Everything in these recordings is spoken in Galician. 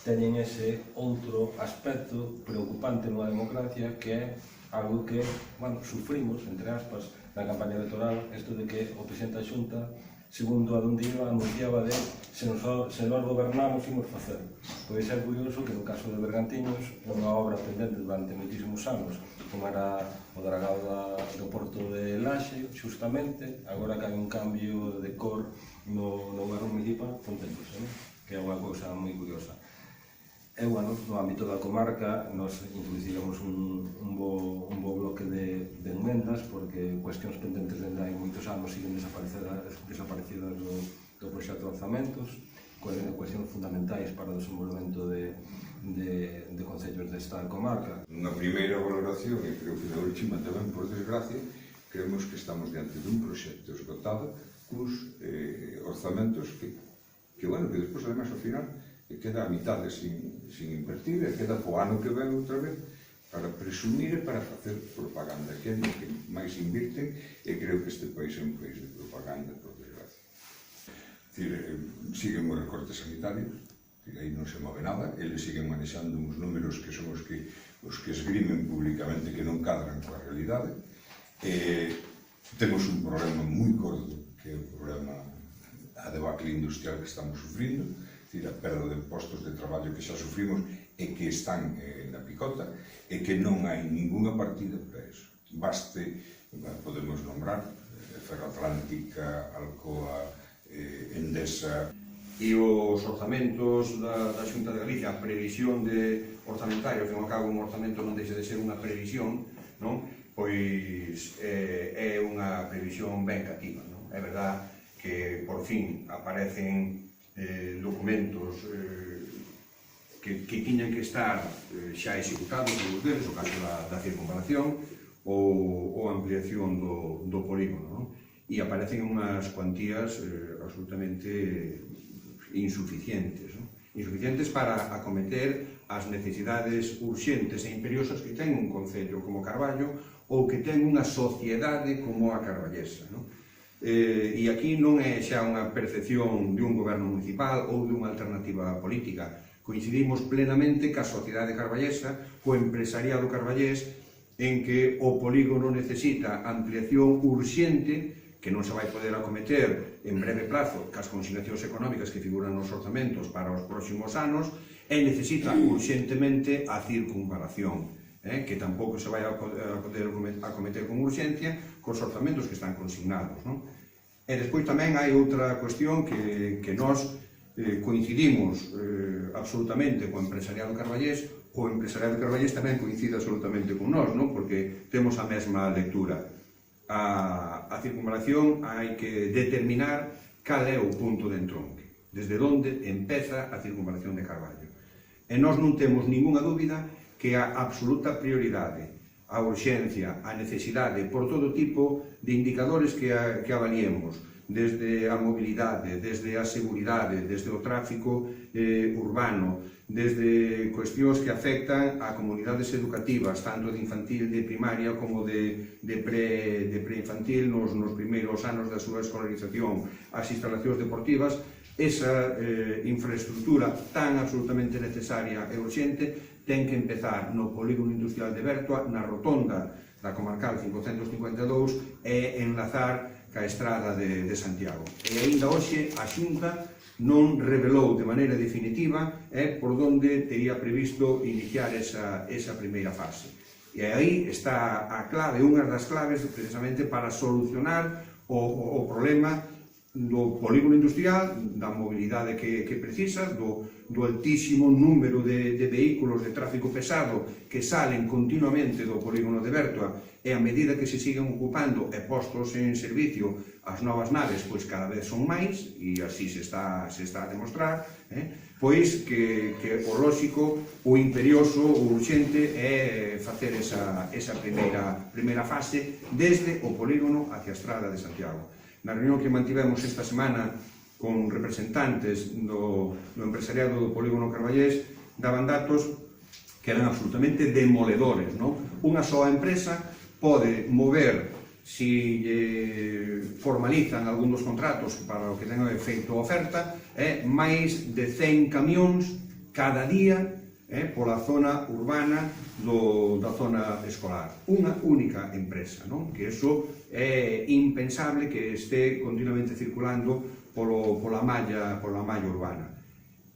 teñen ese outro aspecto preocupante nunha democracia que é algo que, bueno, sufrimos, entre aspas, na campaña electoral, isto de que o presidente da Xunta, segundo a donde iba, anunciaba de se nós gobernamos, imos facer. Pois é curioso que no caso de Bergantiños, unha obra pendente durante moitísimos anos, como era o dragado do porto de Laxe, justamente, agora que hai un cambio de cor no goberno municipal, contentos, que é unha cousa moi curiosa. E, bueno, no ámbito da comarca, nos introduciremos un bo bloque de enmendas, porque cuestións pendentes dende hai moitos anos siguen desaparecidas do proxecto de orzamentos, cuestións fundamentais para o desenvolvemento de concellos desta comarca. Unha primeira valoración, e creo que na última tamén, por desgracia, creemos que estamos diante dun proxecto esgotado cus orzamentos que, bueno, que despois, además, ao final, queda a mitad sin invertir, e queda po ano que ven outra vez para presumir e para facer propaganda, que é o que máis invirten, e creo que este país é un país de propaganda, por desgracia. Siguen os recortes sanitarios, aí non se move nada, eles siguen manexando uns números que son os que esgrimen públicamente que non cadran coa realidade. Temos un problema moi gordo, que é o problema a debacle industrial que estamos sufrindo, a perda de postos de traballo que xa sufrimos e que están na picota, e que non hai ningunha partida para eso. Baste, podemos nombrar Ferroatlántica, Alcoa, Endesa. E os orzamentos da Xunta de Galicia, a previsión orzamentaria, ao fin e ao cabo un orzamento non deixa de ser unha previsión, non? Pois é unha previsión ben cativa, non? É verdad que por fin aparecen documentos que tiñan que estar xa executados por deles, o caso da circunvalación ou ampliación do polígono, e aparecen unhas cuantías absolutamente insuficientes para acometer as necesidades urxentes e imperiosas que ten un concello como Carballo ou que ten unha sociedade como a carballesa. E aquí non é xa unha percepción de un goberno municipal ou de unha alternativa política. Coincidimos plenamente ca sociedade carballesa, co empresariado carballés, en que o polígono necesita ampliación urxente que non se vai poder acometer en breve plazo cas consignacións económicas que figuran nos orzamentos para os próximos anos, e necesita urxentemente a circunvalación, que tampouco se vai a poder acometer con urxencia cos orzamentos que están consignados. E despois tamén hai outra cuestión que nós coincidimos absolutamente co empresariado carballés, o empresariado carballés tamén coincide absolutamente con nós, porque temos a mesma lectura. A circunvalación hai que determinar cal é o punto de entronque, desde onde empeza a circunvalación de Carballo. E nós non temos ningunha dúbida que a absoluta prioridade, a urxencia, a necesidade, por todo tipo de indicadores que avaliemos, desde a mobilidade, desde a seguridade, desde o tráfico urbano, desde cuestións que afectan a comunidades educativas, tanto de infantil, de primaria, como de preinfantil nos primeiros anos da súa escolarización, as instalacións deportivas, esa infraestructura tan absolutamente necesaria e urxente ten que empezar no polígono industrial de Bertoa, na rotonda da comarcal 552, e enlazar ca estrada de Santiago. E aínda hoxe a Xunta non revelou de maneira definitiva por onde tería previsto iniciar esa primeira fase. E aí está a clave, unha das claves precisamente para solucionar o problema do polígono industrial, da mobilidade que precisa, do altísimo número de vehículos de tráfico pesado que salen continuamente do polígono de Bertoa, e a medida que se siguen ocupando e postos en servicio as novas naves, pois cada vez son máis, e así se está a demostrar, pois que o lóxico, o imperioso, o urxente é facer esa primeira fase desde o polígono hacia a estrada de Santiago. Na reunión que mantivemos esta semana con representantes do empresariado do polígono carballés, daban datos que eran absolutamente demoledores. Unha soa empresa pode mover, si formalizan algún dos contratos para o que ten efeito oferta, máis de 100 camións cada día pola zona urbana da zona escolar. Unha única empresa, non? Que iso é impensable que este continuamente circulando pola malla urbana.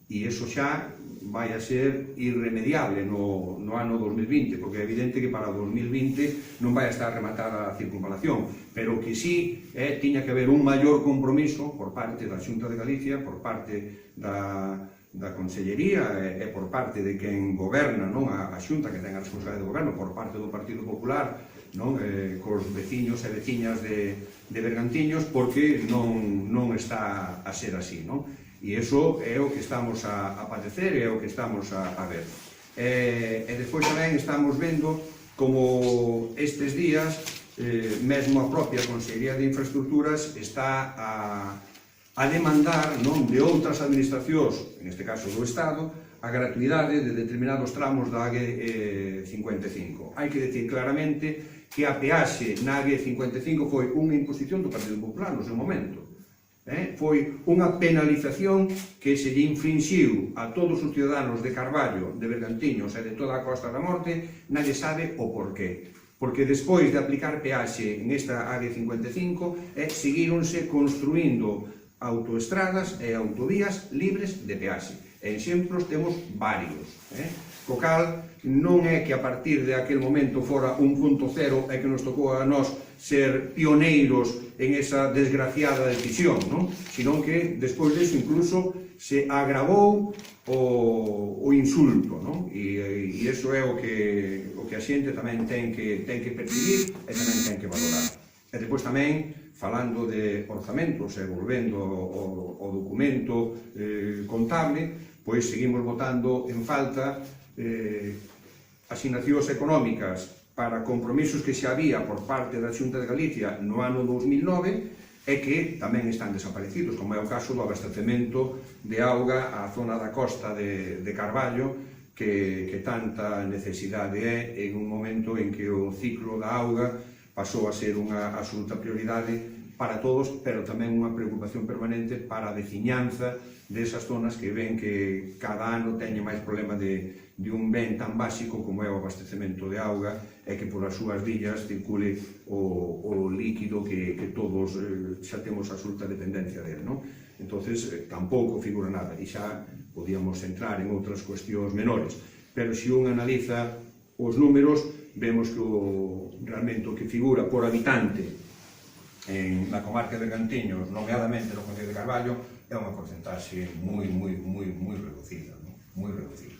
E iso xa vai a ser irremediable no ano 2020, porque é evidente que para o 2020 non vai a estar rematada a circunvalación, pero que sí tiña que haber un maior compromiso por parte da Xunta de Galicia, por parte da Consellería e por parte de quen goberna, non, a Xunta que ten a responsabilidade de goberno, por parte do Partido Popular, non, cos veciños e veciñas de Bergantiños, porque non está a ser así, non? E iso é o que estamos a padecer e é o que estamos a ver. E despois tamén estamos vendo como estes días mesmo a propia Consellería de Infraestructuras está a demandar, non, de outras administracións, en este caso do Estado, a gratuidade de determinados tramos da AG55. Hai que decir claramente que a peaxe na AG55 foi unha imposición do Partido Popular no seu momento. Foi unha penalización que se lle infrinxiu a todos os ciudadanos de Carballo, de Bergantiños e de toda a Costa da Morte, nadie sabe o porqué. Porque despois de aplicar peaxe en esta AG55, seguíronse construindo autoestradas e autovías libres de peaxe. E exemplos temos varios. Co cal, non é que a partir de aquel momento fora un punto cero e que nos tocou a nós ser pioneiros en esa desgraciada decisión, non? Sino que despois disso incluso se agravou o insulto, non? E iso é o que a xente tamén ten que percibir e tamén ten que valorar. E depois tamén, falando de orzamentos e volvendo ao documento contable, pois seguimos botando en falta asignacións económicas para compromisos que xa había por parte da Xunta de Galicia no ano 2009 e que tamén están desaparecidos, como é o caso do abastecemento de auga á zona da costa de Carballo, que tanta necesidade é en un momento en que o ciclo da auga pasou a ser unha absoluta prioridade para todos, pero tamén unha preocupación permanente para a veciñanza desas zonas que ven que cada ano teñen máis problema de un ben tan básico como é o abastecemento de auga e que polas súas villas circule o líquido que todos xa temos absoluta dependencia dele, non? Entonces, tampouco figura nada, e xa podíamos entrar en outras cuestións menores, pero se un analiza os números, vemos que realmente o que figura por habitante na comarca de Bergantiños, nomeadamente no concello de Carballo, é unha porcentaxe moi reducida, moi reducida.